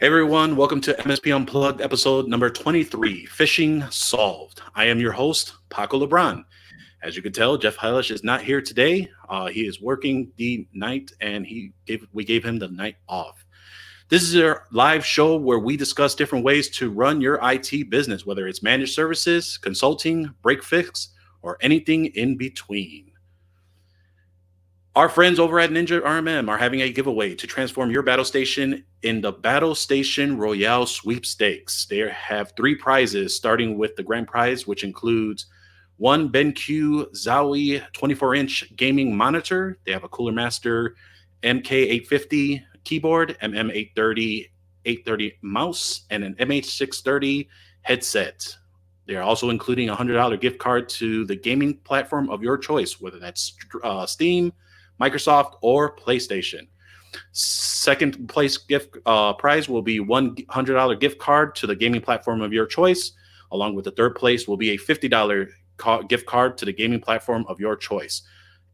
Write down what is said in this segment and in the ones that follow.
Hey everyone, welcome to MSP Unplugged episode number 23, Phishing Solved. I am your host, Paco Lebron. As you can tell, Jeff Heilish is not here today. He is working the night and we gave him the night off. This is our live show where we discuss different ways to run your IT business, whether it's managed services, consulting, break fix, or anything in between. Our friends over at Ninja RMM are having a giveaway to transform your battle station in the Battle Station Royale Sweepstakes. They have 3 prizes, starting with the grand prize, which includes one BenQ Zowie 24-inch gaming monitor. They have a Cooler Master MK850 keyboard, MM830 830 mouse, and an MH630 headset. They are also including a $100 gift card to the gaming platform of your choice, whether that's Steam, Microsoft, or PlayStation. Second place gift prize will be $100 gift card to the gaming platform of your choice. Along with the third place will be a $50 gift card to the gaming platform of your choice.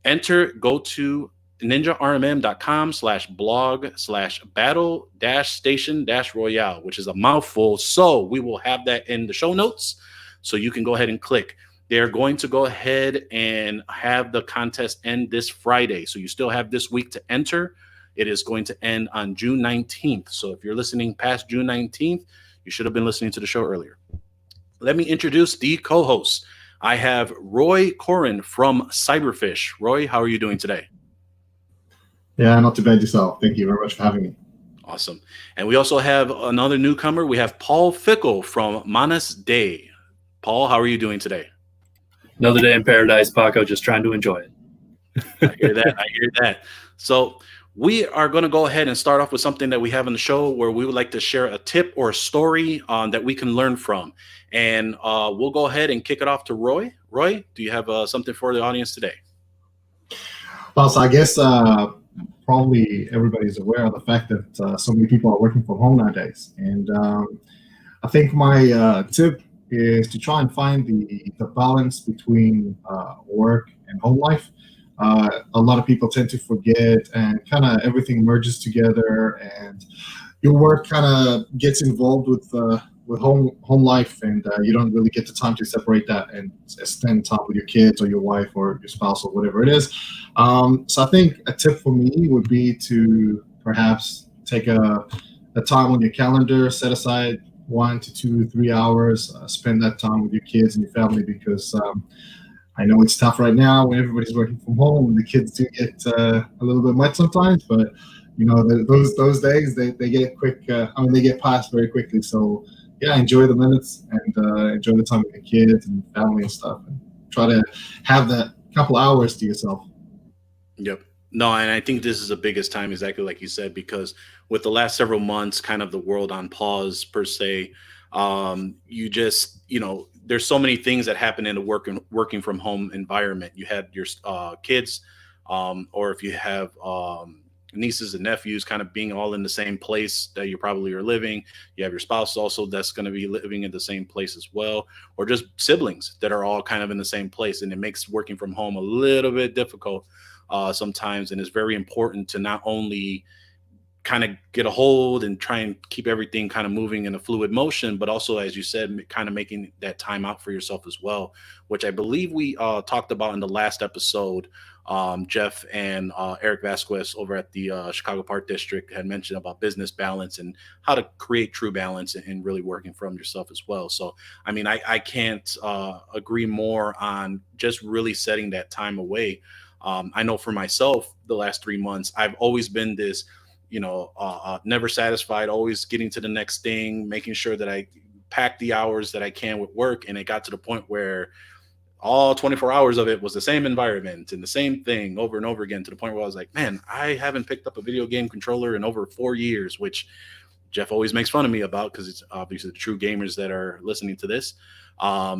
Go to ninjarmm.com/blog/battle-station-royale, which is a mouthful. So we will have that in the show notes. So you can go ahead and click. They're going to go ahead and have the contest end this Friday. So you still have this week to enter. It is going to end on June 19th. So if you're listening past June 19th, you should have been listening to the show earlier. Let me introduce the co-hosts. I have Roy Corin from Cyberfish. Roy, how are you doing today? Yeah, not too bad yourself. Thank you very much for having me. Awesome. And we also have another newcomer. We have Paul Fickel from Manus Dei. Paul, how are you doing today? Another day in paradise, Paco, just trying to enjoy it. I hear that. So we are going to go ahead and start off with something that we have on the show where we would like to share a tip or a story that we can learn from. And we'll go ahead and kick it off to Roy. Roy, do you have something for the audience today? Well, so I guess probably everybody's aware of the fact that so many people are working from home nowadays. And I think my tip is to try and find the balance between work and home life. A lot of people tend to forget, and kind of everything merges together, and your work kind of gets involved with home life, and you don't really get the time to separate that and spend time with your kids or your wife or your spouse or whatever it is. So I think a tip for me would be to perhaps take a time on your calendar, set aside 1 to 2, 3 hours, spend that time with your kids and your family, because I know it's tough right now when everybody's working from home and the kids do get a little bit much sometimes, but you know, those days they get quick. They get past very quickly. So yeah, enjoy the minutes and enjoy the time with your kids and family and stuff, and try to have that couple hours to yourself. Yep. No, and I think this is the biggest time, exactly like you said, because with the last several months, kind of the world on pause per se, you just, there's so many things that happen in a working from home environment. You had your kids, or if you have nieces and nephews kind of being all in the same place that you probably are living. You have your spouse also that's going to be living in the same place as well, or just siblings that are all kind of in the same place. And it makes working from home a little bit difficult sometimes. And it's very important to not only kind of get a hold and try and keep everything kind of moving in a fluid motion, but also, as you said, kind of making that time out for yourself as well, which I believe we talked about in the last episode. Jeff and Eric Vasquez over at the Chicago Park District had mentioned about business balance and how to create true balance and really working from yourself as well. So, I mean, I can't agree more on just really setting that time away. I know for myself, the last 3 months, I've always been this, never satisfied, always getting to the next thing, making sure that I pack the hours that I can with work. And it got to the point where all 24 hours of it was the same environment and the same thing over and over again, to the point where I was like, man, I haven't picked up a video game controller in over 4 years, which Jeff always makes fun of me about, because it's obviously the true gamers that are listening to this. I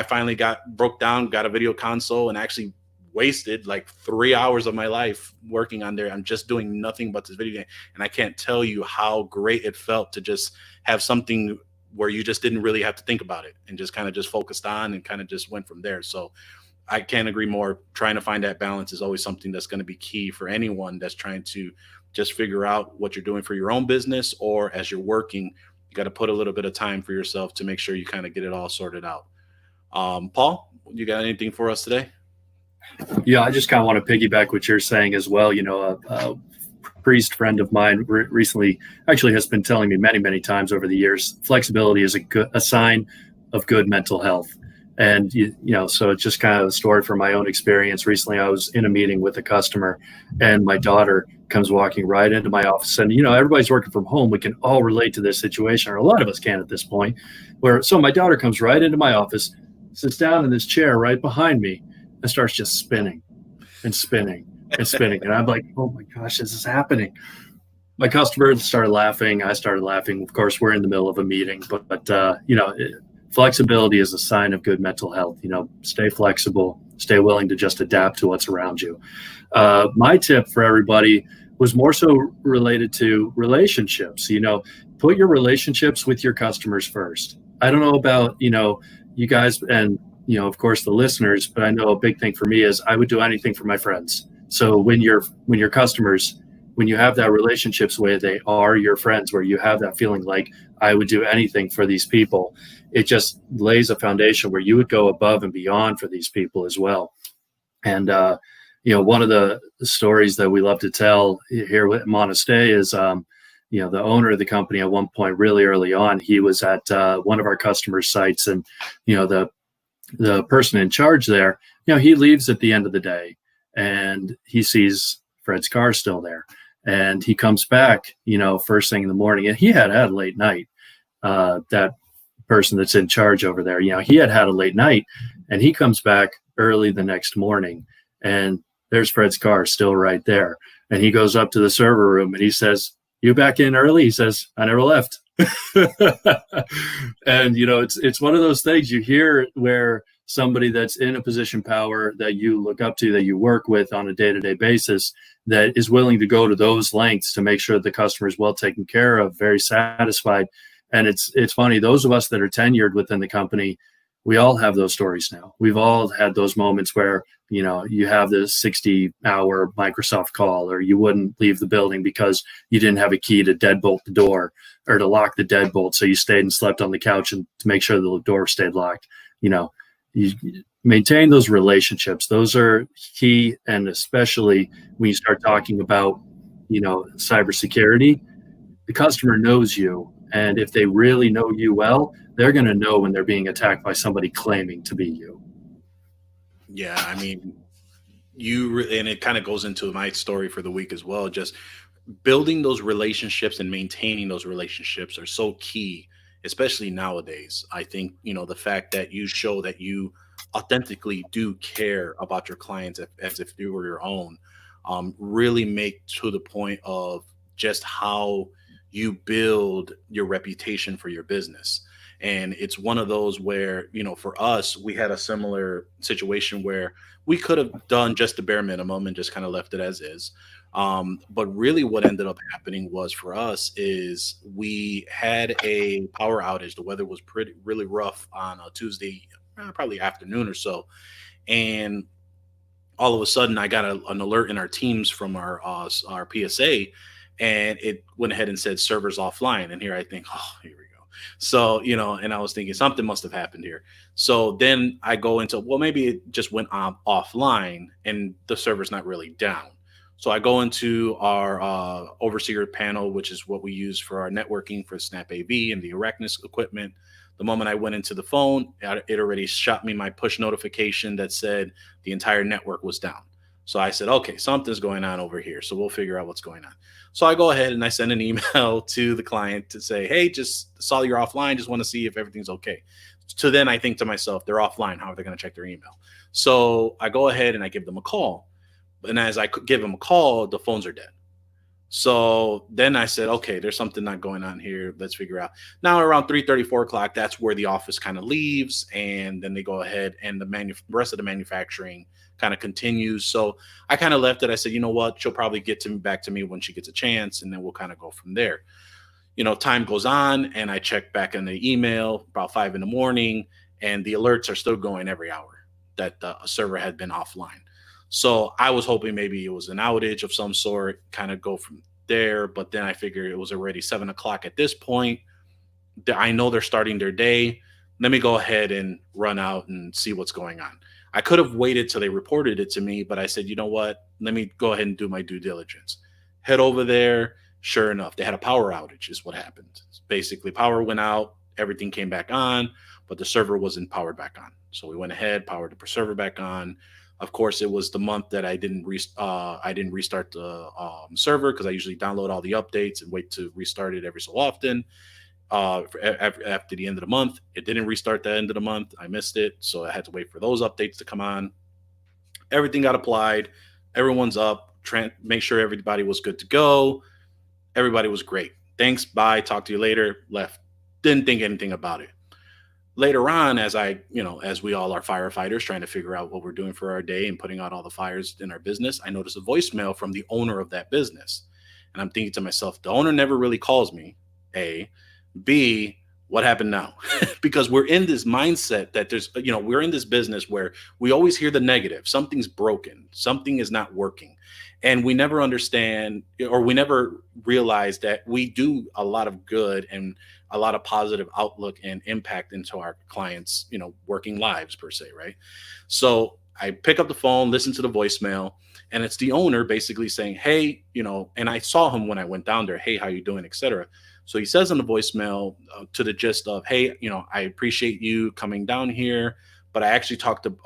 finally broke down, got a video console, and actually wasted like 3 hours of my life working on there. I'm just doing nothing but this video game. And I can't tell you how great it felt to just have something where you just didn't really have to think about it and just kind of just focused on and kind of just went from there. So I can't agree more. Trying to find that balance is always something that's going to be key for anyone that's trying to just figure out what you're doing for your own business, or as you're working, you got to put a little bit of time for yourself to make sure you kind of get it all sorted out. Paul, you got anything for us today? Yeah, I just kind of want to piggyback what you're saying as well. A priest friend of mine recently actually has been telling me many times over the years, flexibility is a sign of good mental health. And so it's just kind of a story from my own experience. Recently, I was in a meeting with a customer, and my daughter comes walking right into my office. And everybody's working from home. We can all relate to this situation, or a lot of us can at this point. So my daughter comes right into my office, sits down in this chair right behind me, and starts just spinning and spinning and spinning. And I'm like, oh my gosh, this is happening. My customer started laughing. I started laughing. Of course, we're in the middle of a meeting, but flexibility is a sign of good mental health. Stay flexible, stay willing to just adapt to what's around you. My tip for everybody was more so related to relationships. Put your relationships with your customers first. I don't know about, you guys and, of course, the listeners, but I know a big thing for me is I would do anything for my friends. So when your customers, when you have that relationships where they are your friends, where you have that feeling like I would do anything for these people, it just lays a foundation where you would go above and beyond for these people as well. And, one of the stories that we love to tell here with Manus Dei is, the owner of the company at one point, really early on, he was at one of our customer sites, and, the person in charge there, he leaves at the end of the day and he sees Fred's car still there. And he comes back, first thing in the morning, and he had a late night. That person that's in charge over there, he had a late night, and he comes back early the next morning, and there's Fred's car still right there. And he goes up to the server room and he says, "You back in early?" He says, "I never left." And it's one of those things you hear where somebody that's in a position power that you look up to, that you work with on a day-to-day basis, that is willing to go to those lengths to make sure the customer is well taken care of, very satisfied. And it's funny, those of us that are tenured within the company, we all have those stories now. We've all had those moments where, you have the 60-hour Microsoft call, or you wouldn't leave the building because you didn't have a key to deadbolt the door or to lock the deadbolt. So you stayed and slept on the couch and to make sure the door stayed locked. You maintain those relationships. Those are key. And especially when you start talking about, cybersecurity, the customer knows you. And if they really know you well, they're going to know when they're being attacked by somebody claiming to be you. Yeah, I mean, and it kind of goes into my story for the week as well. Just building those relationships and maintaining those relationships are so key, especially nowadays. I think, the fact that you show that you authentically do care about your clients as if they were your own, really make to the point of just how you build your reputation for your business. And it's one of those where, for us, we had a similar situation where we could have done just the bare minimum and just kind of left it as is. But really what ended up happening was, for us, is we had a power outage. The weather was really rough on a Tuesday, probably afternoon or so. And all of a sudden I got an alert in our Teams from our PSA, and it went ahead and said servers offline. And here I think, oh, here we go. So, and I was thinking something must have happened here. So then I go into, well, maybe it just went offline and the server's not really down. So I go into our overseer panel, which is what we use for our networking for Snap AV and the Arachnus equipment. The moment I went into the phone, it already shot me my push notification that said the entire network was down. So I said, okay, something's going on over here. So we'll figure out what's going on. So I go ahead and I send an email to the client to say, hey, just saw you're offline. Just want to see if everything's okay. So then I think to myself, they're offline. How are they going to check their email? So I go ahead and I give them a call. And as I give them a call, the phones are dead. So then I said, okay, there's something not going on here. Let's figure out. Now around 3:30, 4 o'clock, that's where the office kind of leaves. And then they go ahead and the rest of the manufacturing kind of continues. So I kind of left it. I said, you know what, she'll probably get back to me when she gets a chance. And then we'll kind of go from there. Time goes on and I check back on the email about 5 in the morning, and the alerts are still going every hour that the server had been offline. So I was hoping maybe it was an outage of some sort, kind of go from there, but then I figured it was already 7 o'clock at this point. I know they're starting their day. Let me go ahead and run out and see what's going on. I could have waited till they reported it to me, but I said, you know what? Let me go ahead and do my due diligence. Head over there. Sure enough, they had a power outage is what happened. Basically, power went out, everything came back on, but the server wasn't powered back on. So we went ahead, powered the server back on. Of course, it was the month that I didn't restart the server, because I usually download all the updates and wait to restart it every so often. After the end of the month, it didn't restart the end of the month. I missed it, so I had to wait for those updates to come on. Everything got applied. Everyone's up. Make sure everybody was good to go. Everybody was great. Thanks. Bye. Talk to you later. Left. Didn't think anything about it. Later on, as we all are firefighters trying to figure out what we're doing for our day and putting out all the fires in our business, I noticed a voicemail from the owner of that business. And I'm thinking to myself, the owner never really calls me. A. B, what happened now? Because we're in this mindset that we're in this business where we always hear the negative. Something's broken. Something is not working. And we never understand, or we never realize that we do a lot of good and a lot of positive outlook and impact into our clients, working lives per se, right? So I pick up the phone, listen to the voicemail, and it's the owner basically saying, hey, and I saw him when I went down there, hey, how you doing, etc. So he says in the voicemail to the gist of, hey, I appreciate you coming down here, but I actually talked to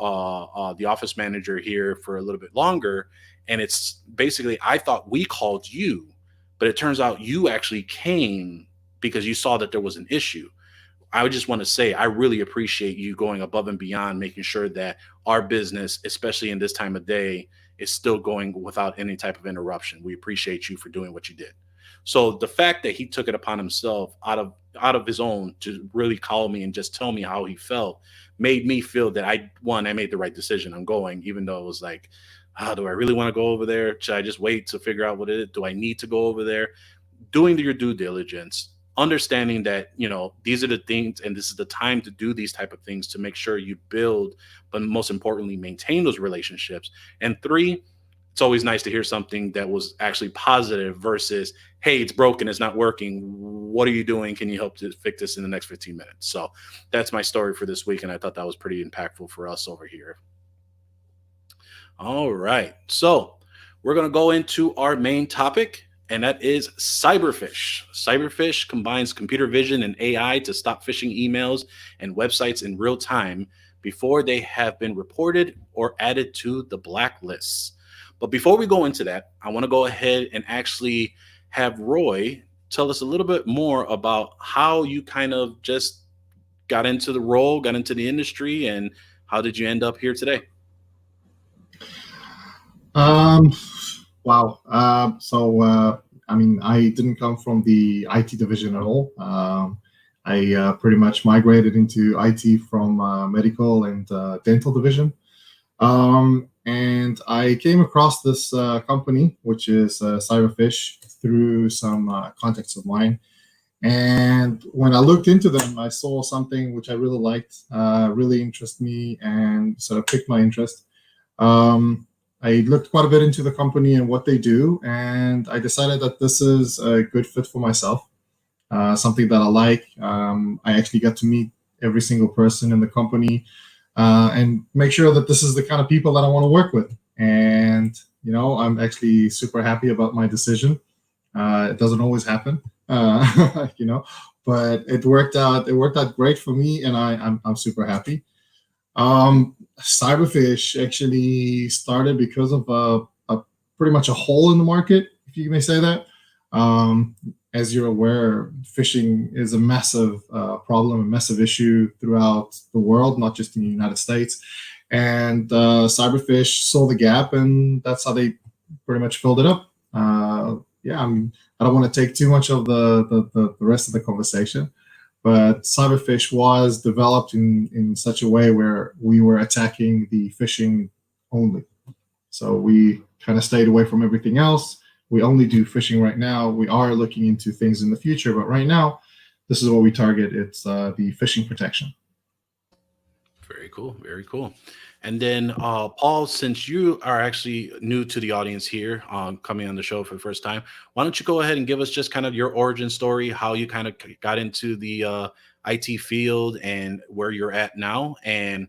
the office manager here for a little bit longer. And it's basically, I thought we called you, but it turns out you actually came because you saw that there was an issue. I would just want to say, I really appreciate you going above and beyond, making sure that our business, especially in this time of day, is still going without any type of interruption. We appreciate you for doing what you did. So the fact that he took it upon himself out of his own to really call me and just tell me how he felt made me feel that I made the right decision. I'm going, even though it was like, do I really want to go over there? Should I just wait to figure out what it is? Do I need to go over there? Doing your due diligence, understanding that, these are the things and this is the time to do these type of things to make sure you build, but most importantly, maintain those relationships. And 3, it's always nice to hear something that was actually positive versus, hey, it's broken, it's not working. What are you doing? Can you help to fix this in the next 15 minutes? So that's my story for this week. And I thought that was pretty impactful for us over here. All right. So we're going to go into our main topic, and that is Cyberfish. Cyberfish combines computer vision and AI to stop phishing emails and websites in real time before they have been reported or added to the blacklists. But before we go into that, I want to go ahead and actually have Roy tell us a little bit more about how you kind of just got into the role, got into the industry, and how did you end up here today? Wow. I didn't come from the IT division at all. I pretty much migrated into IT from medical and dental division. And I came across this company, which is Cyberfish, through some contacts of mine. And when I looked into them, I saw something which I really liked, really interested me, and sort of piqued my interest. I looked quite a bit into the company and what they do, and I decided that this is a good fit for myself, something that I like. I actually got to meet every single person in the company and make sure that this is the kind of people that I want to work with. And, I'm actually super happy about my decision. It doesn't always happen, but it worked out. It worked out great for me, and I'm super happy. Cyberfish actually started because of a pretty much a hole in the market, if you may say that. As you're aware, phishing is a massive problem, a massive issue throughout the world, not just in the United States. And Cyberfish saw the gap, and that's how they pretty much filled it up. I don't want to take too much of the rest of the conversation. But Cyberfish was developed in such a way where we were attacking the phishing only. So we kind of stayed away from everything else. We only do phishing right now. We are looking into things in the future, but right now, this is what we target. It's the phishing protection. Very cool. Very cool. And then, Paul, since you are actually new to the audience here, coming on the show for the first time, why don't you go ahead and give us just kind of your origin story, how you kind of got into the IT field and where you're at now, and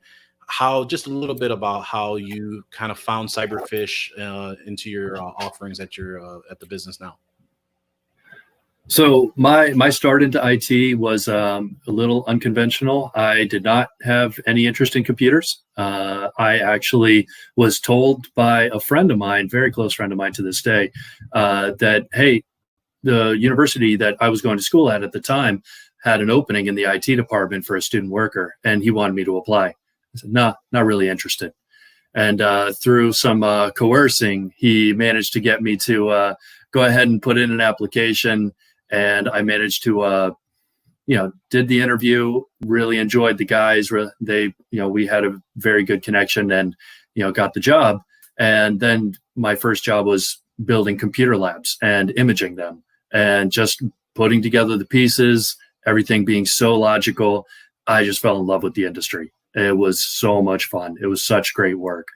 how just a little bit about how you kind of found Cyberfish into your offerings at your at the business now. So my start into IT was a little unconventional. I did not have any interest in computers. I actually was told by a friend of mine, very close friend of mine to this day, that, hey, the university that I was going to school at the time had an opening in the IT department for a student worker, and he wanted me to apply. I said, no, not really interested. And through some coercing, he managed to get me to go ahead and put in an application. And I managed to, did the interview, really enjoyed the guys. We had a very good connection and, got the job. And then my first job was building computer labs and imaging them and just putting together the pieces, everything being so logical. I just fell in love with the industry. It was so much fun. It was such great work.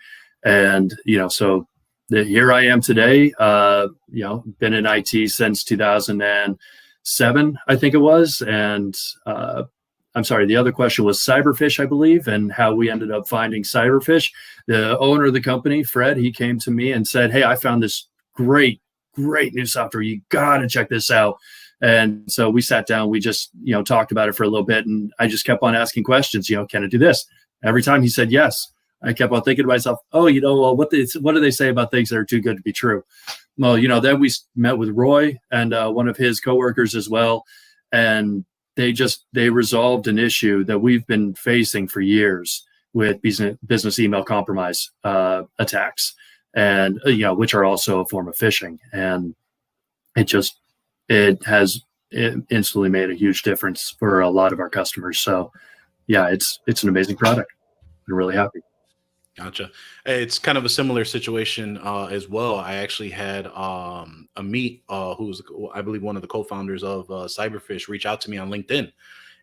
And, so here I am today, been in IT since 2007, I think it was. And I'm sorry, the other question was Cyberfish, I believe, and how we ended up finding Cyberfish. The owner of the company, Fred, he came to me and said, hey, I found this great new software. You got to check this out. And so we sat down, we just, talked about it for a little bit. And I just kept on asking questions, can it do this? Every time he said yes, I kept on thinking to myself, oh, well, what do they say about things that are too good to be true? Well, then we met with Roy and one of his coworkers as well. And they resolved an issue that we've been facing for years with business email compromise attacks, and which are also a form of phishing. And it instantly made a huge difference for a lot of our customers. So yeah, it's an amazing product. I'm really happy. Gotcha. It's kind of a similar situation as well. I actually had Amit, who's I believe one of the co-founders of Cyberfish, reach out to me on LinkedIn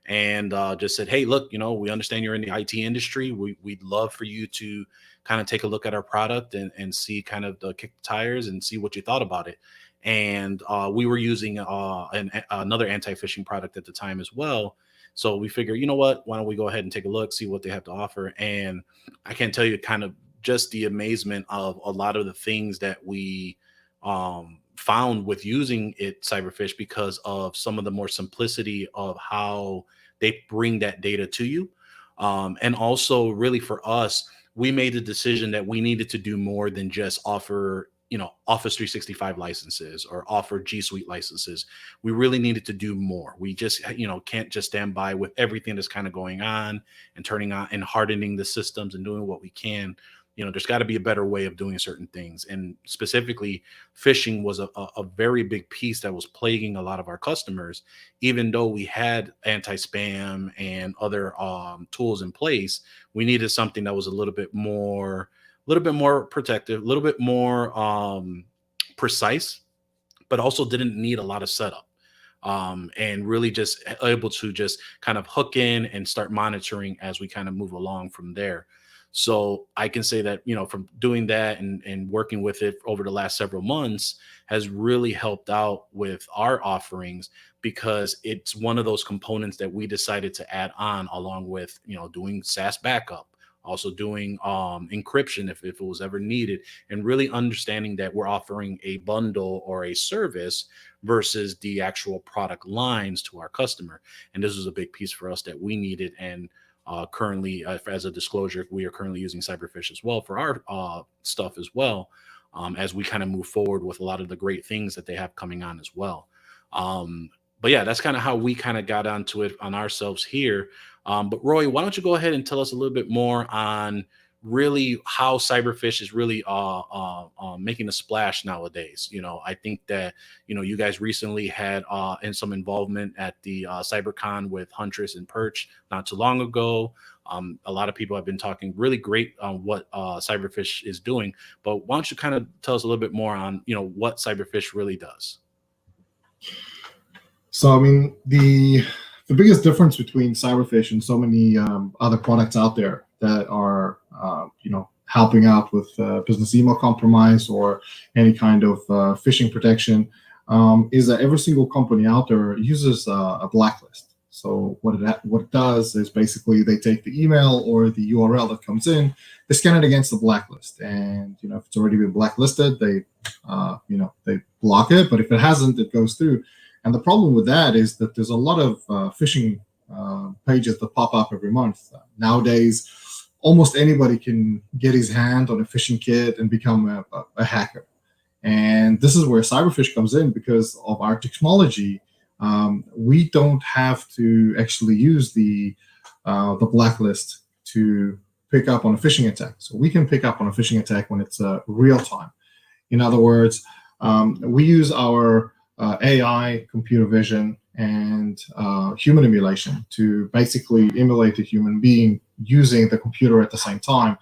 and just said, "Hey, look, we understand you're in the IT industry. We'd love for you to kind of take a look at our product and see kind of the kick the tires and see what you thought about it." And we were using another anti-phishing product at the time as well. So we figured, you know what, why don't we go ahead and take a look, see what they have to offer. And I can't tell you kind of just the amazement of a lot of the things that we found with using it, Cyberfish, because of some of the more simplicity of how they bring that data to you. And also really for us, we made the decision that we needed to do more than just offer Office 365 licenses or offer G Suite licenses. We really needed to do more. We just, can't just stand by with everything that's kind of going on and turning on and hardening the systems and doing what we can. There's got to be a better way of doing certain things. And specifically, phishing was a very big piece that was plaguing a lot of our customers, even though we had anti-spam and other tools in place. We needed something that was a little bit more protective, a little bit more precise, but also didn't need a lot of setup, and really just able to just kind of hook in and start monitoring as we kind of move along from there. So I can say that, from doing that and working with it over the last several months has really helped out with our offerings, because it's one of those components that we decided to add on along with, doing SaaS backup, also doing encryption if it was ever needed, and really understanding that we're offering a bundle or a service versus the actual product lines to our customer. And this was a big piece for us that we needed. And currently, as a disclosure, we are currently using Cyberfish as well for our stuff as well, as we kind of move forward with a lot of the great things that they have coming on as well. But yeah, that's kind of how we kind of got onto it on ourselves here. But Roy, why don't you go ahead and tell us a little bit more on really how Cyberfish is really making a splash nowadays. I think that, you guys recently had in some involvement at the CyberCon with Huntress and Perch not too long ago. A lot of people have been talking really great on what Cyberfish is doing. But why don't you kind of tell us a little bit more on, what Cyberfish really does? So, I mean, the biggest difference between Cyberfish and so many other products out there that are helping out with business email compromise or any kind of phishing protection, is that every single company out there uses a blacklist. So what it does is basically they take the email or the URL that comes in, they scan it against the blacklist, and if it's already been blacklisted, they block it. But if it hasn't, it goes through. And the problem with that is that there's a lot of phishing pages that pop up every month nowadays. Almost anybody can get his hand on a phishing kit and become a hacker. And this is where Cyberfish comes in. Because of our technology, we don't have to actually use the blacklist to pick up on a phishing attack. So we can pick up on a phishing attack when it's real time. In other words, we use our AI, computer vision, and human emulation to basically emulate a human being using the computer at the same time.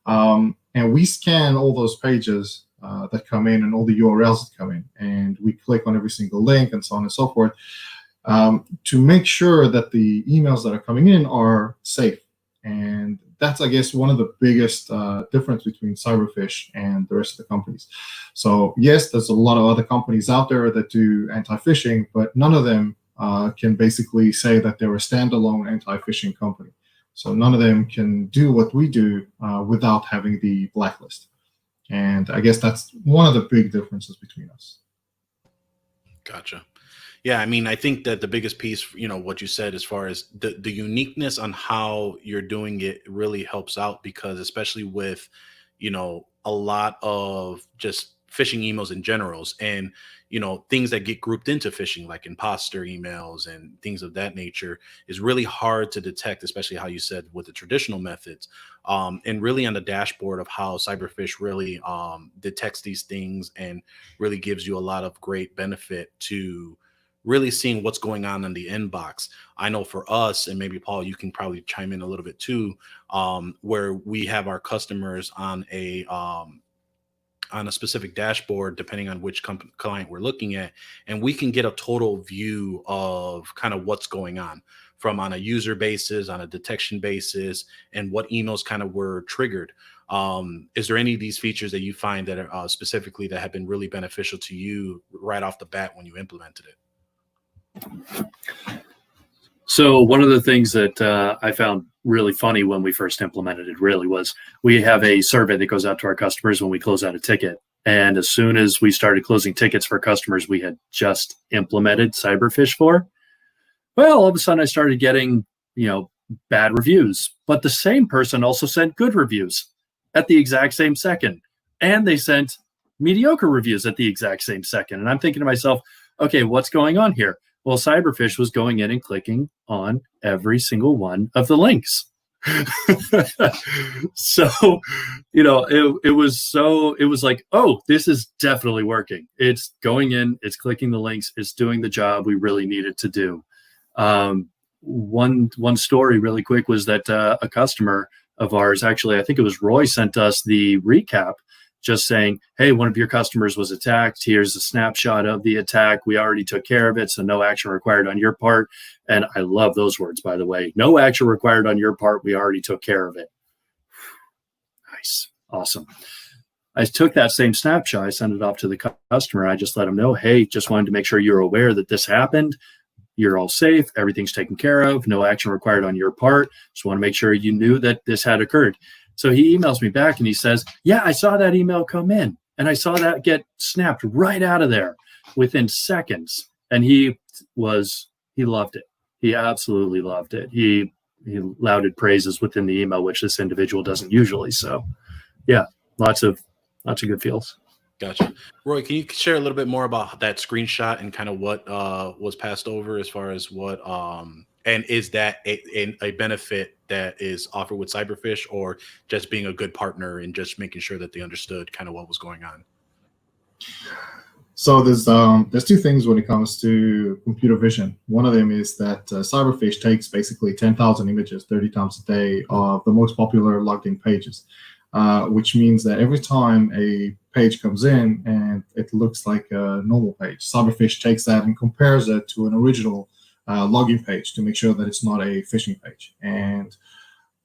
And we scan all those pages that come in and all the URLs that come in, and we click on every single link and so on and so forth to make sure that the emails that are coming in are safe. And that's, I guess, one of the biggest difference between Cyberfish and the rest of the companies. So yes, there's a lot of other companies out there that do anti-phishing, but none of them can basically say that they're a standalone anti-phishing company. So none of them can do what we do without having the blacklist. And I guess that's one of the big differences between us. Gotcha. Yeah, I mean, I think that the biggest piece, what you said as far as the uniqueness on how you're doing it really helps out, because especially with, a lot of just phishing emails in generals and, things that get grouped into phishing, like imposter emails and things of that nature, is really hard to detect, especially how you said with the traditional methods. And really on the dashboard of how Cyberfish really detects these things and really gives you a lot of great benefit to really seeing what's going on in the inbox. I know for us, and maybe Paul, you can probably chime in a little bit too, where we have our customers on a specific dashboard, depending on which client we're looking at, and we can get a total view of kind of what's going on from on a user basis, on a detection basis, and what emails kind of were triggered. Is there any of these features that you find that are specifically that have been really beneficial to you right off the bat when you implemented it? So one of the things that I found really funny when we first implemented it really was we have a survey that goes out to our customers when we close out a ticket. And as soon as we started closing tickets for customers we had just implemented Cyberfish for, well, all of a sudden I started getting, bad reviews. But the same person also sent good reviews at the exact same second. And they sent mediocre reviews at the exact same second. And I'm thinking to myself, okay, what's going on here? Well, Cyberfish was going in and clicking on every single one of the links. So, it was like, oh, this is definitely working. It's going in, it's clicking the links, it's doing the job we really needed to do. One story really quick was that a customer of ours, actually, I think it was Roy, sent us the recap just saying, hey, one of your customers was attacked. Here's a snapshot of the attack. We already took care of it, so no action required on your part. And I love those words, by the way. No action required on your part. We already took care of it. Nice. Awesome. I took that same snapshot. I sent it off to the customer. I just let them know, hey, just wanted to make sure you're aware that this happened. You're all safe. Everything's taken care of. No action required on your part. Just want to make sure you knew that this had occurred. So he emails me back and he says, yeah, I saw that email come in and I saw that get snapped right out of there within seconds. And he loved it. He absolutely loved it. He lauded praises within the email, which this individual doesn't usually. So yeah, lots of good feels. Gotcha. Roy, can you share a little bit more about that screenshot and kind of what was passed over as far as what and is that a benefit that is offered with Cyberfish, or just being a good partner and just making sure that they understood kind of what was going on? So there's two things when it comes to computer vision. One of them is that Cyberfish takes basically 10,000 images 30 times a day of the most popular logged in pages, which means that every time a page comes in and it looks like a normal page, Cyberfish takes that and compares it to an original login page to make sure that it's not a phishing page. And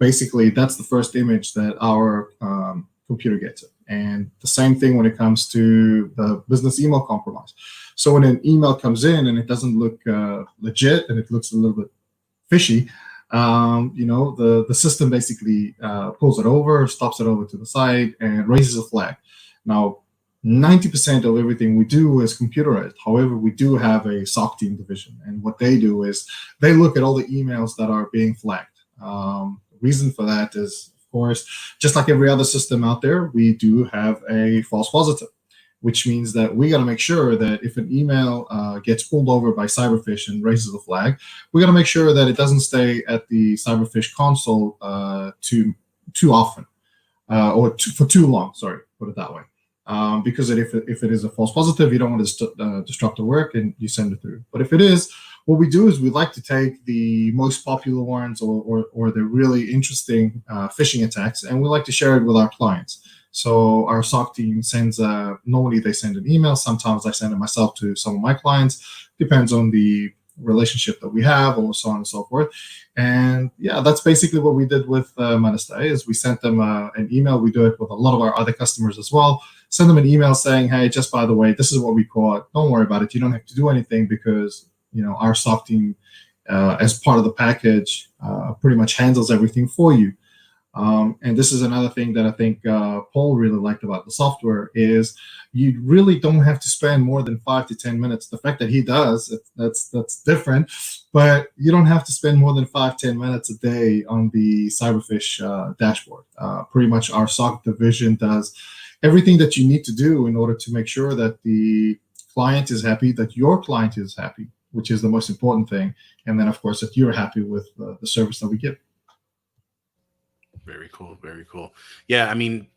basically that's the first image that our computer gets it. And the same thing when it comes to the business email compromise. So when an email comes in and it doesn't look legit and it looks a little bit fishy, the system basically pulls it over, stops it over to the side, and raises a flag. Now, 90% of everything we do is computerized. However, we do have a SOC team division, and what they do is they look at all the emails that are being flagged. Reason for that is, of course, just like every other system out there, we do have a false positive, which means that we got to make sure that if an email gets pulled over by Cyberfish and raises a flag, we got to make sure that it doesn't stay at the Cyberfish console too often for too long. Sorry, put it that way. Because if it is a false positive, you don't want to disrupt the work and you send it through. But if it is, what we do is we like to take the most popular ones or the really interesting phishing attacks, and we like to share it with our clients. So our SOC team sends, normally they send an email. Sometimes I send it myself to some of my clients. Depends on the relationship that we have, or so on and so forth. And yeah, that's basically what we did with Manus Dei, is we sent them an email. We do it with a lot of our other customers as well. Send them an email saying, hey, just by the way, this is what we caught. Don't worry about it. You don't have to do anything because, our SOC team, as part of the package, pretty much handles everything for you. And this is another thing that I think Paul really liked about the software is you really don't have to spend more than 5 to 10 minutes. The fact that he does, that's different, but you don't have to spend more than 5-10 minutes a day on the Cyberfish dashboard. Pretty much our SOC division does everything that you need to do in order to make sure that the client is happy, that your client is happy, which is the most important thing. And then, of course, that you're happy with the service that we give. Very cool. Very cool. Yeah. I mean,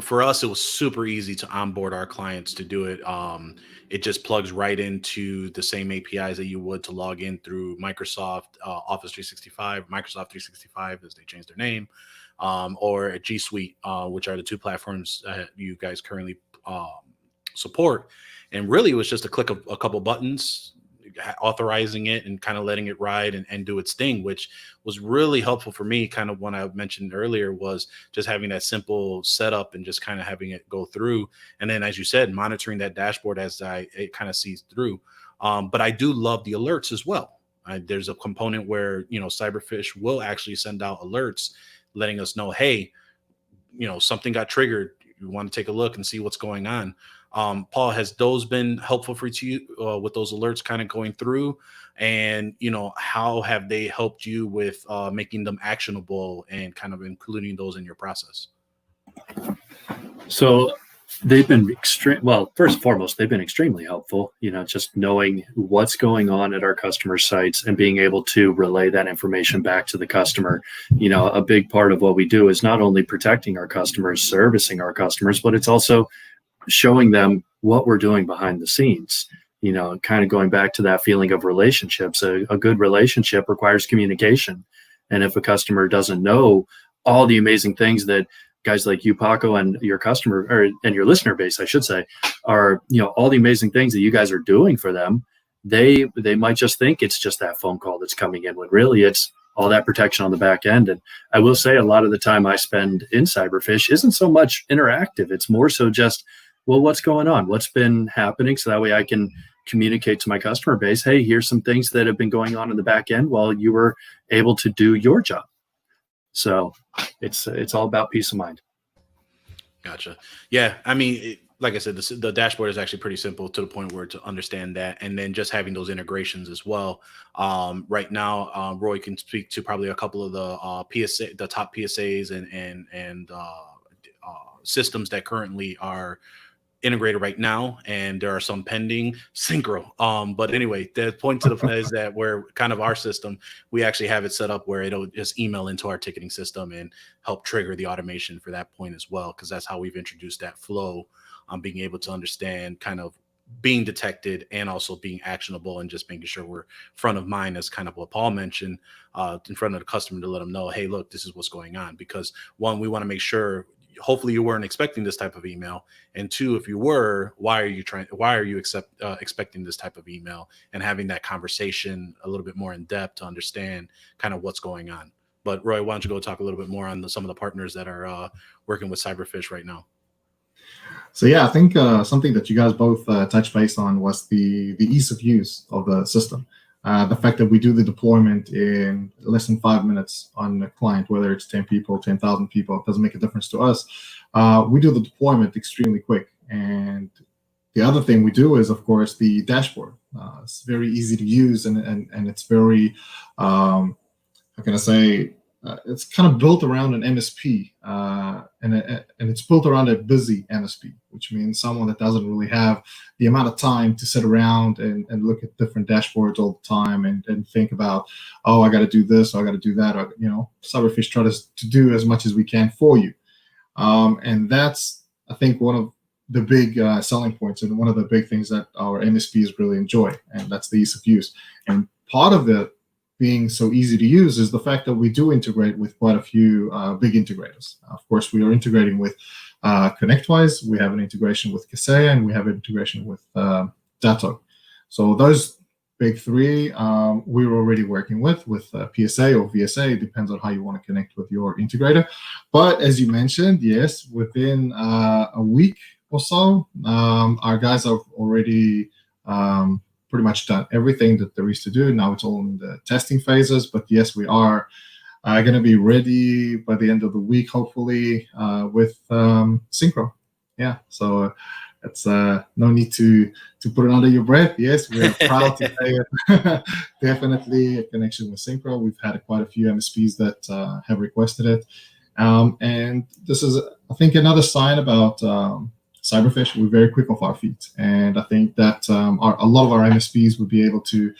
for us, it was super easy to onboard our clients to do it. It just plugs right into the same APIs that you would to log in through Microsoft Office 365, Microsoft 365 as they changed their name, or G Suite, which are the two platforms that you guys currently support. And really, it was just a click of a couple buttons, authorizing it and kind of letting it ride and do its thing, which was really helpful for me. Kind of what I mentioned earlier was just having that simple setup and just kind of having it go through. And then, as you said, monitoring that dashboard as it kind of sees through. But I do love the alerts as well. There's a component where, Cyberfish will actually send out alerts letting us know, hey, something got triggered. You want to take a look and see what's going on. Paul, has those been helpful for you with those alerts kind of going through? And, how have they helped you with making them actionable and kind of including those in your process? So they've been first and foremost, they've been extremely helpful, just knowing what's going on at our customer sites and being able to relay that information back to the customer. A big part of what we do is not only protecting our customers, servicing our customers, but it's also showing them what we're doing behind the scenes, kind of going back to that feeling of relationships. A good relationship requires communication. And if a customer doesn't know all the amazing things that guys like you, Paco, and your and your listener base, I should say, are, all the amazing things that you guys are doing for them, they might just think it's just that phone call that's coming in, when really it's all that protection on the back end. And I will say a lot of the time I spend in Cyberfish isn't so much interactive. It's more so just, well, what's going on? What's been happening? So that way I can communicate to my customer base, hey, here's some things that have been going on in the back end while you were able to do your job. So it's all about peace of mind. Gotcha. Yeah. I mean, like I said, the dashboard is actually pretty simple to the point where to understand that. And then just having those integrations as well. Right now, Roy can speak to probably a couple of the top PSAs and systems that currently are integrated right now, and there are some pending synchro. But anyway, the point to the is that where kind of our system, we actually have it set up where it'll just email into our ticketing system and help trigger the automation for that point as well, because that's how we've introduced that flow on being able to understand kind of being detected and also being actionable, and just making sure we're front of mind, as kind of what Paul mentioned, in front of the customer, to let them know, hey, look, this is what's going on. Because one, we want to make sure, hopefully you weren't expecting this type of email, and two, if you were, why are you expecting this type of email, and having that conversation a little bit more in depth to understand kind of what's going on. But Roy, why don't you go talk a little bit more on some of the partners that are working with Cyberfish right now? So yeah, I think something that you guys both touched base on was the ease of use of the system. The fact that we do the deployment in less than 5 minutes on a client, whether it's 10 people, 10,000 people, it doesn't make a difference to us. We do the deployment extremely quick. And the other thing we do is, of course, the dashboard. It's very easy to use, and it's very, how can I say, it's kind of built around an MSP, and it's built around a busy MSP, which means someone that doesn't really have the amount of time to sit around and look at different dashboards all the time and think about, oh, I got to do this, or I got to do that. Or, Cyberfish tries to do as much as we can for you. And that's, I think, one of the big selling points and one of the big things that our MSPs really enjoy, and that's the ease of use. And part of it being so easy to use is the fact that we do integrate with quite a few big integrators. Of course, we are integrating with ConnectWise, we have an integration with Kaseya, and we have an integration with Datto. So those big three we're already working with PSA or VSA. It depends on how you want to connect with your integrator. But as you mentioned, yes, within a week or so, our guys have already pretty much done everything that there is to do. Now it's all in the testing phases, but yes, we are going to be ready by the end of the week, hopefully, with Synchro. Yeah, so it's no need to put it under your breath. Yes, we're proud to say it. Definitely a connection with Synchro. We've had quite a few MSPs that have requested it. And this is, I think, another sign about Cyberfish. We're very quick off our feet, and I think that a lot of our MSPs would be able to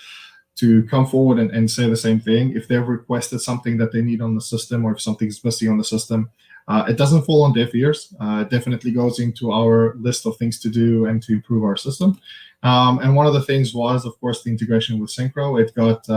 come forward and say the same thing. If they've requested something that they need on the system, or if something's missing on the system, it doesn't fall on deaf ears. It definitely goes into our list of things to do and to improve our system. And one of the things was, of course, the integration with Synchro. It got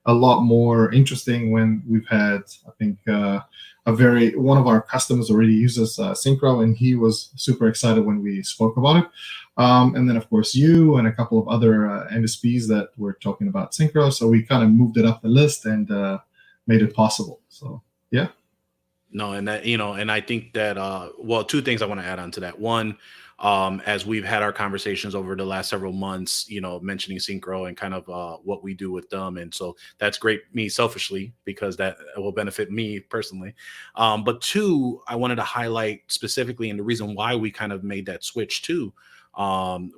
a lot more interesting when we've had, I think, one of our customers already uses Synchro, and he was super excited when we spoke about it. And then, of course, you and a couple of other MSPs that were talking about Synchro. So we kind of moved it up the list and made it possible. So, yeah. No, and that, and I think that, well, two things I want to add on to that. One, as we've had our conversations over the last several months, mentioning Synchro and kind of what we do with them. And so that's great, me selfishly, because that will benefit me personally. But two, I wanted to highlight specifically, and the reason why we kind of made that switch to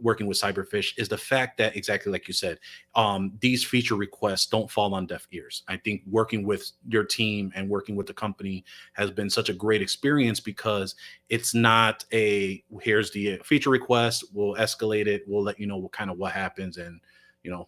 working with Cyberfish is the fact that, exactly like you said, these feature requests don't fall on deaf ears. I think working with your team and working with the company has been such a great experience, because it's not here's the feature request, we'll escalate it, we'll let you know what happens, and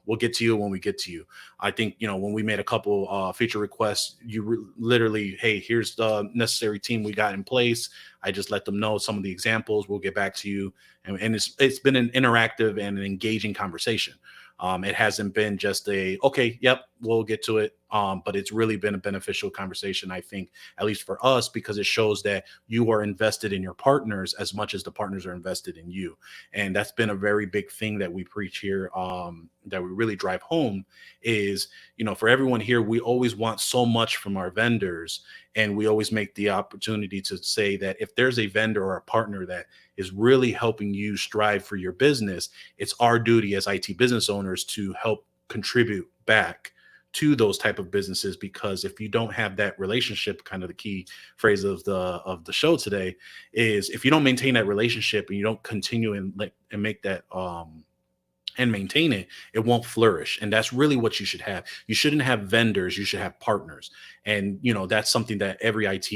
we'll get to you when we get to you. I think, when we made a couple feature requests, you literally, hey, here's the necessary team we got in place. I just let them know some of the examples. We'll get back to you. And it's been an interactive and an engaging conversation. It hasn't been just okay, yep, we'll get to it. But it's really been a beneficial conversation, I think, at least for us, because it shows that you are invested in your partners as much as the partners are invested in you. And that's been a very big thing that we preach here, that we really drive home is, for everyone here, we always want so much from our vendors. And we always make the opportunity to say that if there's a vendor or a partner that is really helping you strive for your business, it's our duty as IT business owners to help contribute back to those type of businesses. Because if you don't have that relationship, kind of the key phrase of the show today is, if you don't maintain that relationship and you don't continue and make that and maintain it, it won't flourish. And that's really what you should have. You shouldn't have vendors, you should have partners. And that's something that every IT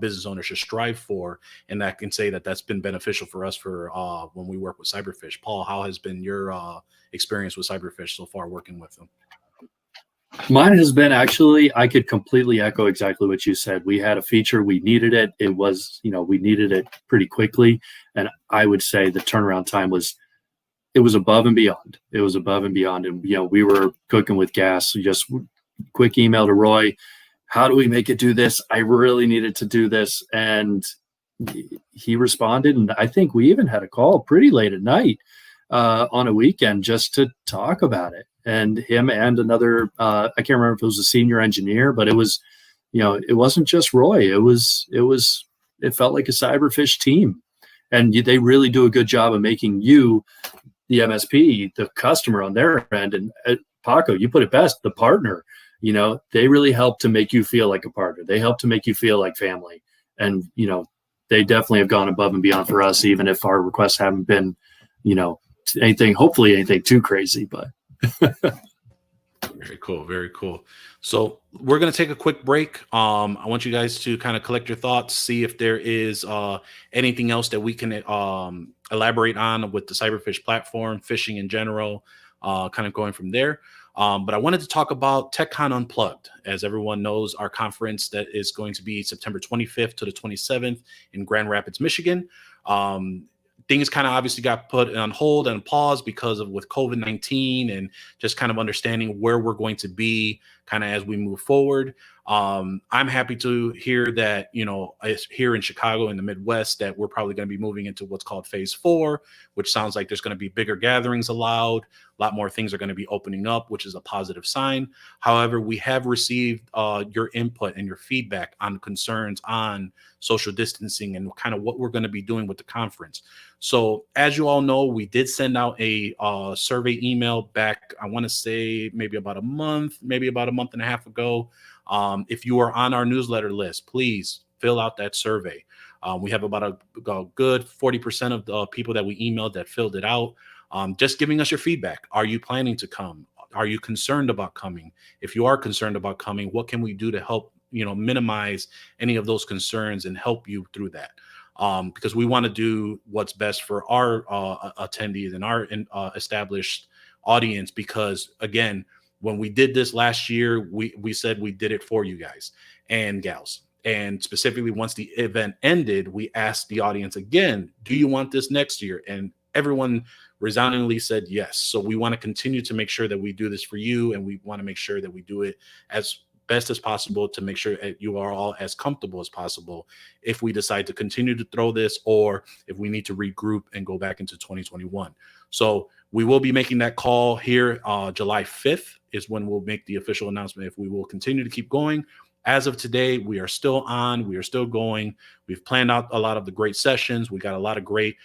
business owner should strive for. And I can say that that's been beneficial for us for when we work with Cyberfish. Paul, how has been your experience with Cyberfish so far working with them? Mine has been, actually, I could completely echo exactly what you said. We had a feature, we needed it. It was, we needed it pretty quickly. And I would say the turnaround time was above and beyond. It was above and beyond. And, we were cooking with gas. So just quick email to Roy, how do we make it do this? I really needed to do this. And he responded. And I think we even had a call pretty late at night on a weekend just to talk about it. And him and another, I can't remember if it was a senior engineer, but it was it wasn't just Roy. It felt like a Cyberfish team, and they really do a good job of making you, the MSP, the customer on their end, and Paco, you put it best, the partner. They really help to make you feel like a partner. They help to make you feel like family, and they definitely have gone above and beyond for us, even if our requests haven't been, hopefully anything too crazy, but. Very cool. Very cool. So we're going to take a quick break. I want you guys to kind of collect your thoughts, see if there is anything else that we can elaborate on with the Cyberfish platform, phishing in general, kind of going from there. But I wanted to talk about TECHCON Unplugged. As everyone knows, our conference that is going to be September 25th to the 27th in Grand Rapids, Michigan. Things kind of obviously got put on hold and pause because of with COVID-19 and just kind of understanding where we're going to be kind of as we move forward. I'm happy to hear that, here in Chicago in the Midwest, that we're probably going to be moving into what's called phase 4, which sounds like there's going to be bigger gatherings allowed. A lot more things are going to be opening up, which is a positive sign. However, we have received your input and your feedback on concerns on social distancing and kind of what we're going to be doing with the conference. So as you all know, we did send out a survey email back, I want to say maybe about a month and a half ago. If you are on our newsletter list, please fill out that survey. We have about a good 40% of the people that we emailed that filled it out. Just giving us your feedback. Are you planning to come? Are you concerned about coming? If you are concerned about coming, what can we do to help, minimize any of those concerns and help you through that? Because we want to do what's best for our attendees and our established audience. Because again, when we did this last year, we said we did it for you guys and gals. And specifically, once the event ended, we asked the audience again, do you want this next year? And everyone resoundingly said yes. So we want to continue to make sure that we do this for you. And we want to make sure that we do it as best as possible to make sure that you are all as comfortable as possible if we decide to continue to throw this or if we need to regroup and go back into 2021. So we will be making that call here. July 5th is when we'll make the official announcement if we will continue to keep going. As of today, we are still on. We are still going. We've planned out a lot of the great sessions. We got a lot of great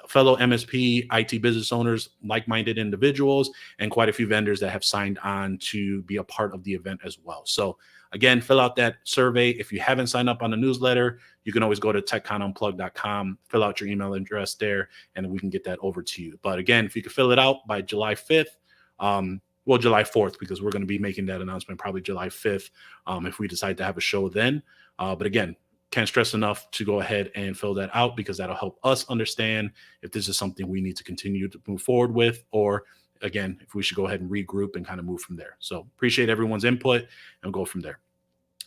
fellow MSP, IT business owners, like-minded individuals, and quite a few vendors that have signed on to be a part of the event as well. So again, fill out that survey. If you haven't signed up on the newsletter, you can always go to techconunplugged.com, fill out your email address there, and we can get that over to you. But again, if you could fill it out by July 5th, well, July 4th, because we're going to be making that announcement probably July 5th if we decide to have a show then. But again, can't stress enough to go ahead and fill that out because that'll help us understand if this is something we need to continue to move forward with, or again, if we should go ahead and regroup and kind of move from there. So appreciate everyone's input and go from there.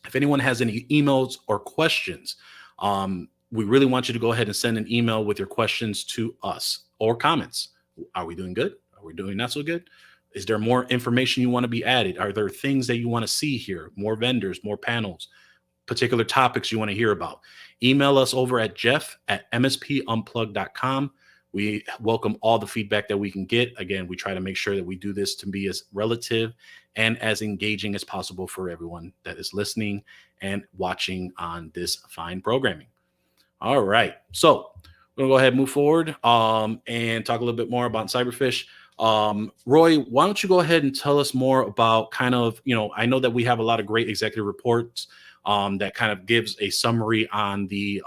If anyone has any emails or questions, we really want you to go ahead and send an email with your questions to us or comments. Are we doing good? Are we doing not so good? Is there more information you want to be added? Are there things that you want to see here? More vendors, more panels, particular topics you want to hear about? Email us over at jeff@mspunplugged.com. We welcome all the feedback that we can get. Again, we try to make sure that we do this to be as relative and as engaging as possible for everyone that is listening and watching on this fine programming. All right. So we're going to go ahead and move forward and talk a little bit more about Cyberfish. Roy, why don't you go ahead and tell us more about kind of, I know that we have a lot of great executive reports that kind of gives a summary on the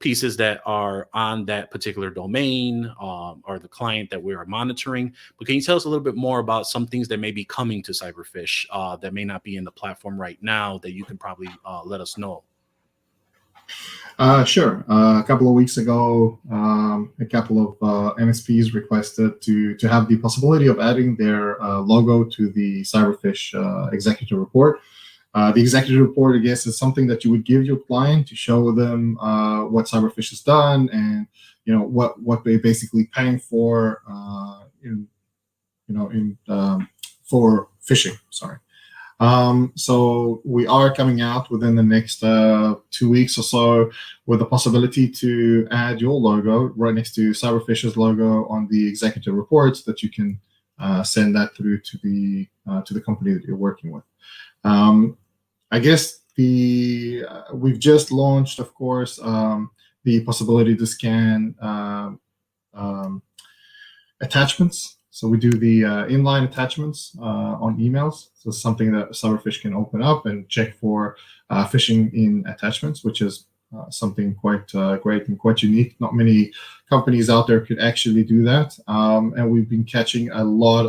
pieces that are on that particular domain or the client that we are monitoring. But can you tell us a little bit more about some things that may be coming to Cyberfish that may not be in the platform right now that you can probably let us know? Sure. A couple of weeks ago, a couple of MSPs requested to have the possibility of adding their logo to the Cyberfish executive report. The executive report, I guess, is something that you would give your client to show them what Cyberfish has done and what they're basically paying for for phishing. Sorry. So we are coming out within the next 2 weeks or so with the possibility to add your logo right next to Cyberfish's logo on the executive reports that you can send that through to the company that you're working with. I guess we've just launched, of course, the possibility to scan attachments. So we do the inline attachments on emails. So it's something that Cyberfish can open up and check for phishing in attachments, which is something quite great and quite unique. Not many companies out there could actually do that. And we've been catching a lot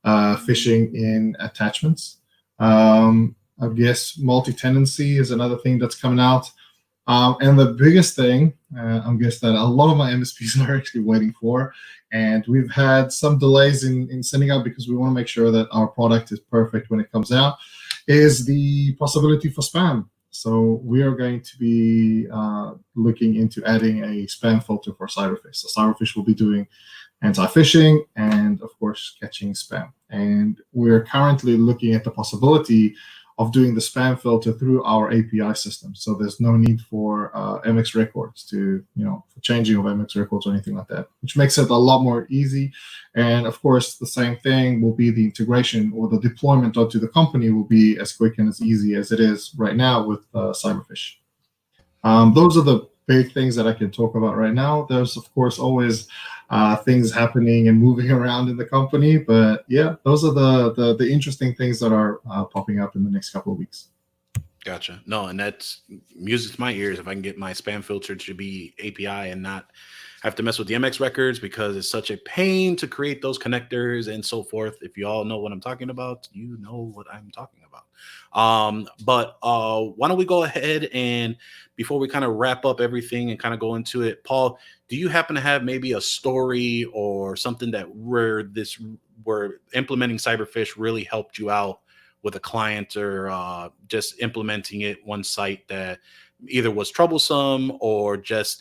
of phishing in attachments. I guess multi-tenancy is another thing that's coming out. And the biggest thing, I guess that a lot of my MSPs are actually waiting for, and we've had some delays in sending out because we want to make sure that our product is perfect when it comes out, is the possibility for spam. So we are going to be looking into adding a spam filter for Cyberfish. So Cyberfish will be doing anti-phishing and, of course, catching spam. And we're currently looking at the possibility of doing the spam filter through our API system. So there's no need for MX records to, for changing of MX records or anything like that, which makes it a lot more easy. And of course, the same thing will be the integration or the deployment onto the company will be as quick and as easy as it is right now with Cyberfish. Those are the big things that I can talk about right now. There's, of course, always things happening and moving around in the company. But yeah, those are the interesting things that are popping up in the next couple of weeks. Gotcha. No, and that's music to my ears. If I can get my spam filter to be API and not have to mess with the MX records, because it's such a pain to create those connectors and so forth. If you all know what I'm talking about, you know what I'm talking about. But why don't we go ahead and before we kind of wrap up everything and kind of go into it, Paul, do you happen to have maybe a story or something that where implementing Cyberfish really helped you out with a client, or just implementing it one site that either was troublesome or just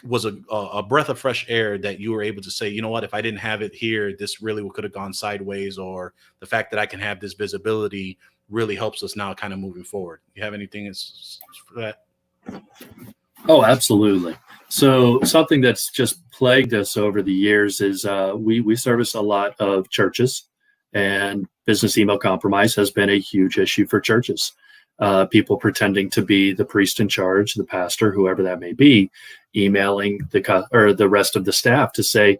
was a breath of fresh air that you were able to say, you know what, if I didn't have it here, this really could have gone sideways, or the fact that I can have this visibility really helps us now kind of moving forward? You have anything for that? Oh, absolutely. So something that's just plagued us over the years is we service a lot of churches, and business email compromise has been a huge issue for churches. People pretending to be the priest in charge, the pastor, whoever that may be, emailing the rest of the staff to say,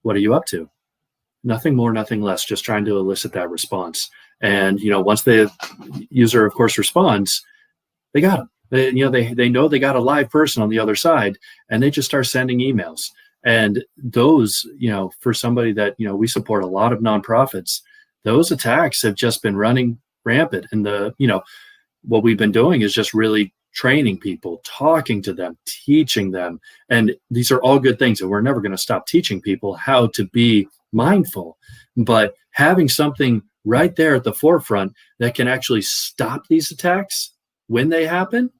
"What are you up to?" Nothing more, nothing less, just trying to elicit that response. And once the user, of course, responds, they got them. They know they got a live person on the other side, and they just start sending emails. And those, for somebody that we support a lot of nonprofits, those attacks have just been running rampant. And what we've been doing is just really training people, talking to them, teaching them. And these are all good things, and we're never going to stop teaching people how to be mindful. But having something right there at the forefront that can actually stop these attacks when they happen,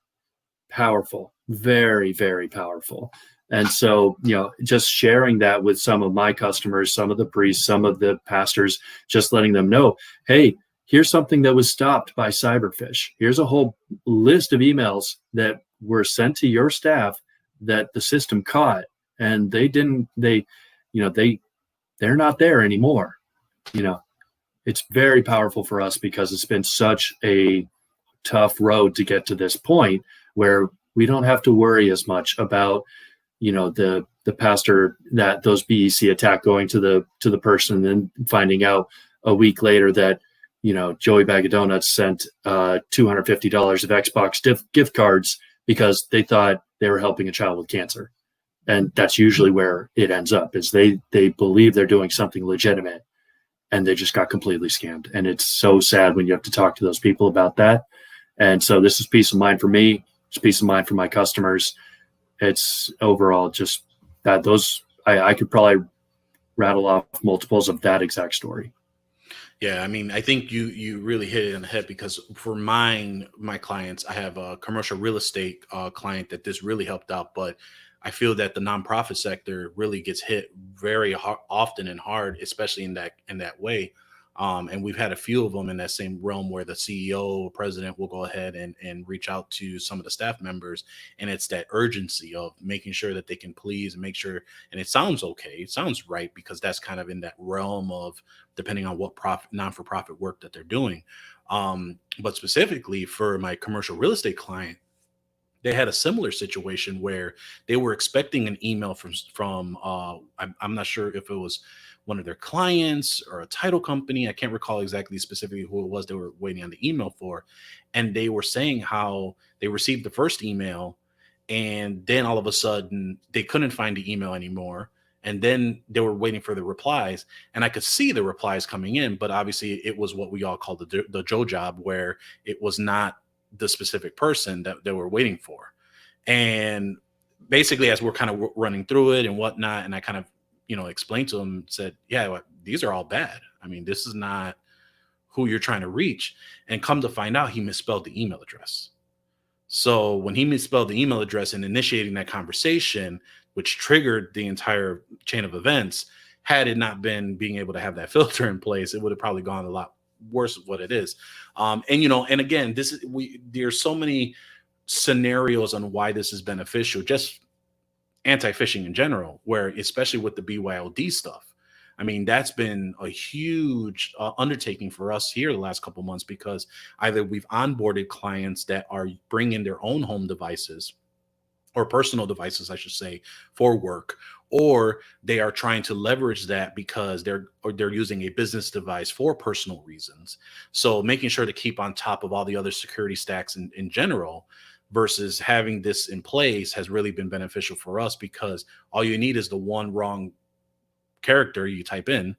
powerful, very, very powerful. And so, just sharing that with some of my customers, some of the priests, some of the pastors, just letting them know, hey, here's something that was stopped by Cyberfish. Here's a whole list of emails that were sent to your staff that the system caught, and they're not there anymore. It's very powerful for us because it's been such a tough road to get to this point where we don't have to worry as much about the pastor, that those BEC attack going to the person, and then finding out a week later that Joey Bag of Donuts sent $250 of Xbox gift cards because they thought they were helping a child with cancer. And that's usually where it ends up, is they believe they're doing something legitimate, and they just got completely scammed. And it's so sad when you have to talk to those people about that. And so this is peace of mind for me. It's peace of mind for my customers. It's overall just that I could probably rattle off multiples of that exact story. Yeah, I mean, I think you really hit it on the head, because for my clients, I have a commercial real estate client that this really helped out, but I feel that the nonprofit sector really gets hit very often and hard, especially in that way. And we've had a few of them in that same realm where the CEO or president will go ahead and reach out to some of the staff members. And it's that urgency of making sure that they can please and make sure. And it sounds okay. It sounds right, because that's kind of in that realm of depending on what non-for-profit work that they're doing. But specifically for my commercial real estate client, they had a similar situation where they were expecting an email I'm not sure if it was one of their clients or a title company. I can't recall exactly specifically who it was they were waiting on the email for. And they were saying how they received the first email, and then all of a sudden they couldn't find the email anymore. And then they were waiting for the replies, and I could see the replies coming in, but obviously it was what we all call the Joe job, where it was not the specific person that they were waiting for. And basically, as we're kind of running through it and whatnot, and I kind of, explained to him, said, yeah, these are all bad. I mean, this is not who you're trying to reach. And come to find out, he misspelled the email address. So when he misspelled the email address and initiating that conversation, which triggered the entire chain of events, had it not been being able to have that filter in place, it would have probably gone a lot worse of what it is. And again, there's so many scenarios on why this is beneficial, just anti-phishing in general, where especially with the BYOD stuff. I mean, that's been a huge undertaking for us here the last couple months, because either we've onboarded clients that are bringing their own home devices, or personal devices, I should say, for work, or they are trying to leverage that because they're using a business device for personal reasons. So making sure to keep on top of all the other security stacks in general versus having this in place has really been beneficial for us, because all you need is the one wrong character you type in,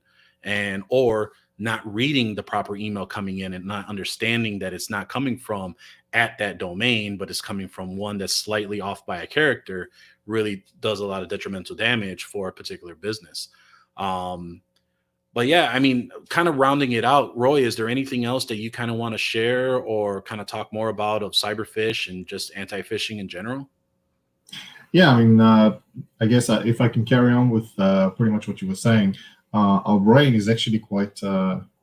or not reading the proper email coming in and not understanding that it's not coming from at that domain, but it's coming from one that's slightly off by a character, really does a lot of detrimental damage for a particular business. But yeah, I mean, kind of rounding it out, Roy, is there anything else that you kind of want to share or kind of talk more about of Cyberfish and just anti-phishing in general? Yeah, I mean, I guess if I can carry on with pretty much what you were saying, our brain is actually quite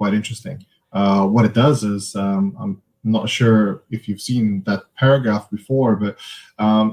interesting. What it does is, I'm not sure if you've seen that paragraph before, but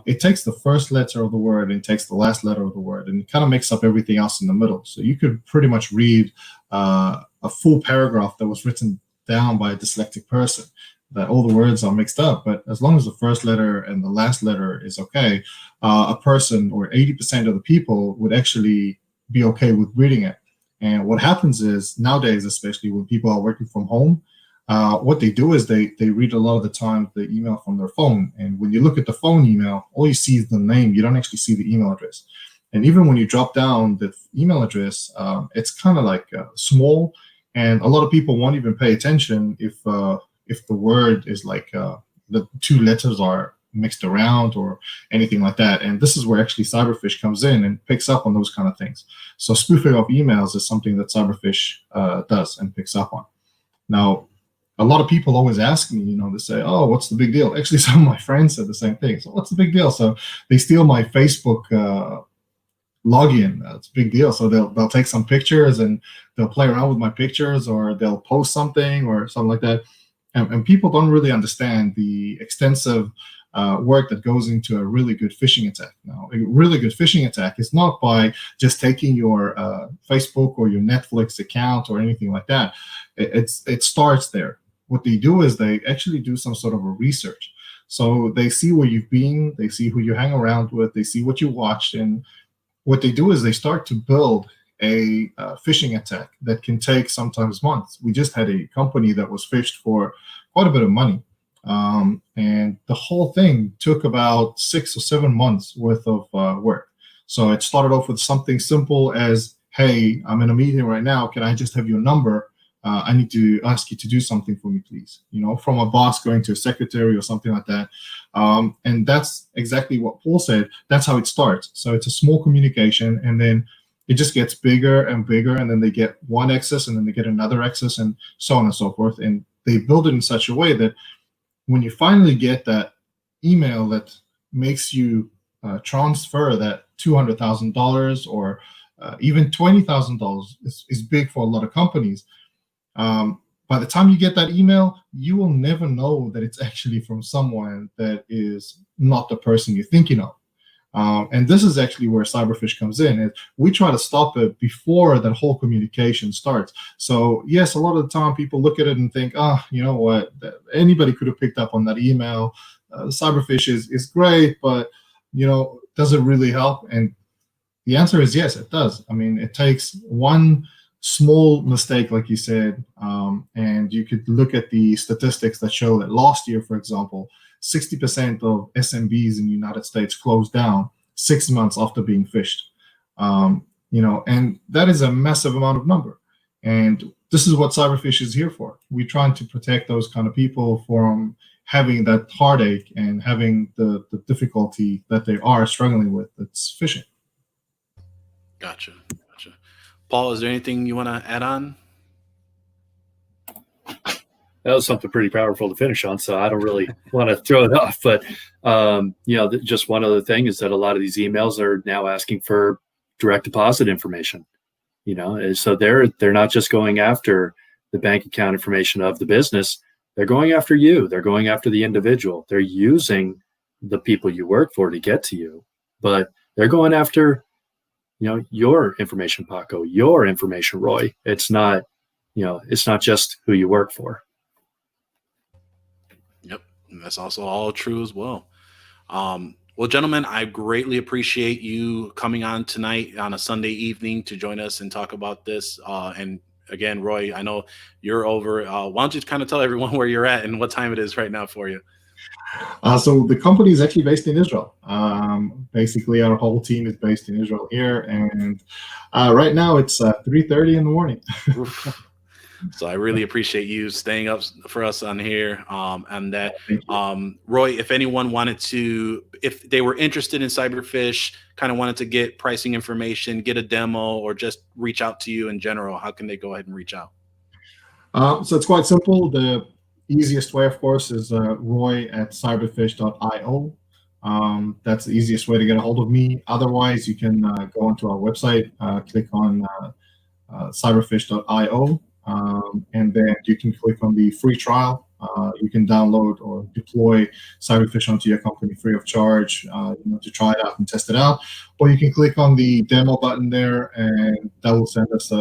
it takes the first letter of the word and takes the last letter of the word, and it kind of makes up everything else in the middle. So you could pretty much read a full paragraph that was written down by a dyslexic person, that all the words are mixed up, but as long as the first letter and the last letter is okay, a person, or 80% of the people, would actually be okay with reading it. And what happens is, nowadays, especially when people are working from home, what they do is they read a lot of the time the email from their phone. And when you look at the phone email, all you see is the name. You don't actually see the email address. And even when you drop down the email address, it's kind of like small, and a lot of people won't even pay attention if the word is like the two letters are mixed around or anything like that. And this is where actually Cyberfish comes in and picks up on those kind of things. So spoofing of emails is something that Cyberfish does and picks up on. Now, a lot of people always ask me, they say, oh, what's the big deal? Actually, some of my friends said the same thing. So what's the big deal? So they steal my Facebook login. That's a big deal. So they'll take some pictures and they'll play around with my pictures, or they'll post something or something like that. And people don't really understand the extensive work that goes into a really good phishing attack. Now, a really good phishing attack is not by just taking your Facebook or your Netflix account or anything like that. It starts there. What they do is they actually do some sort of a research. So they see where you've been, they see who you hang around with, they see what you watched, and what they do is they start to build a phishing attack that can take sometimes months. We just had a company that was phished for quite a bit of money. And the whole thing took about 6 or 7 months worth of work. So it started off with something simple as, hey, I'm in a meeting right now. Can I just have your number? I need to ask you to do something for me, please. From a boss going to a secretary or something like that. And that's exactly what Paul said. That's how it starts. So it's a small communication, and then it just gets bigger and bigger, and then they get one access, and then they get another access, and so on and so forth. And they build it in such a way that when you finally get that email that makes you transfer that $200,000 or even $20,000 is big for a lot of companies. By the time you get that email, you will never know that it's actually from someone that is not the person you're thinking of. And this is actually where Cyberfish comes in. And we try to stop it before that whole communication starts. So yes, a lot of the time people look at it and think, you know what, anybody could have picked up on that email. Cyberfish is great, but does it really help? And the answer is yes, it does. I mean, it takes one small mistake, like you said, and you could look at the statistics that show that last year, for example, 60% of SMBs in the United States closed down 6 months after being phished. And that is a massive amount of number. And this is what Cyberfish is here for. We're trying to protect those kind of people from having that heartache and having the difficulty that they are struggling with. That's phishing. Gotcha. Paul, is there anything you want to add on? That was something pretty powerful to finish on, so I don't really want to throw it off. But, just one other thing is that a lot of these emails are now asking for direct deposit information, so they're not just going after the bank account information of the business. They're going after you. They're going after the individual. They're using the people you work for to get to you, but they're going after, your information, Paco, your information, Roy. It's not just who you work for. Yep. And that's also all true as well. Well, gentlemen, I greatly appreciate you coming on tonight on a Sunday evening to join us and talk about this. And again, Roy, I know you're over. Why don't you kind of tell everyone where you're at and what time it is right now for you? So the company is actually based in Israel. Basically, our whole team is based in Israel here. And right now it's 3:30 in the morning. So I really appreciate you staying up for us on here. And that, Roy, if anyone if they were interested in Cyberfish, kind of wanted to get pricing information, get a demo, or just reach out to you in general, how can they go ahead and reach out? So it's quite simple. The easiest way, of course, is roy@cyberfish.io. That's the easiest way to get a hold of me. Otherwise, you can go onto our website, click on cyberfish.io. And then you can click on the free trial. You can download or deploy Cyberfish onto your company free of charge, to try it out and test it out. Or you can click on the demo button there, and that will send us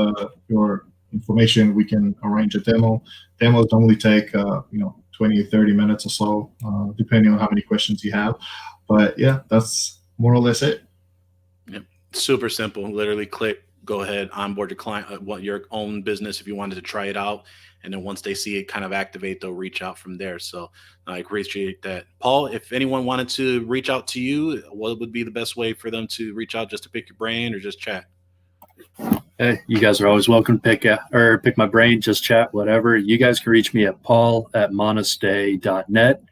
your information. We can arrange a demo. Demos normally take 20 or 30 minutes or so, depending on how many questions you have. But yeah, that's more or less it. Yep. Super simple. Literally click, go ahead, onboard your client, your own business if you wanted to try it out. And then once they see it kind of activate, they'll reach out from there. So I appreciate that. Paul, if anyone wanted to reach out to you, what would be the best way for them to reach out, just to pick your brain or just chat? Hey, you guys are always welcome to pick my brain, just chat, whatever. You guys can reach me at paul@manusdei.net.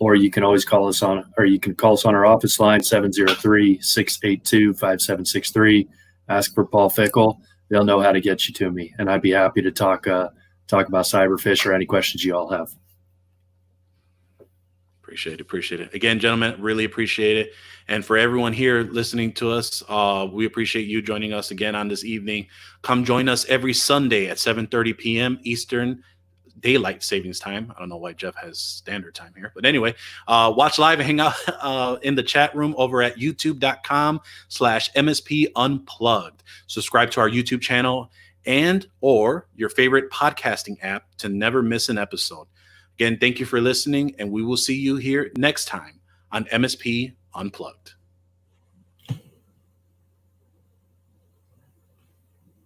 Or you can always call us on our office line, 703-682-5763. Ask for Paul Fickel. They'll know how to get you to me, and I'd be happy to talk about Cyberfish or any questions you all have. Appreciate it. Again, gentlemen, really appreciate it. And for everyone here listening to us, we appreciate you joining us again on this evening. Come join us every Sunday at 7:30 p.m. Eastern Daylight Savings Time. I don't know why Jeff has standard time here, but anyway, watch live and hang out in the chat room over at youtube.com/MSP Unplugged. Subscribe to our YouTube channel or your favorite podcasting app to never miss an episode. Again, thank you for listening, and we will see you here next time on MSP Unplugged.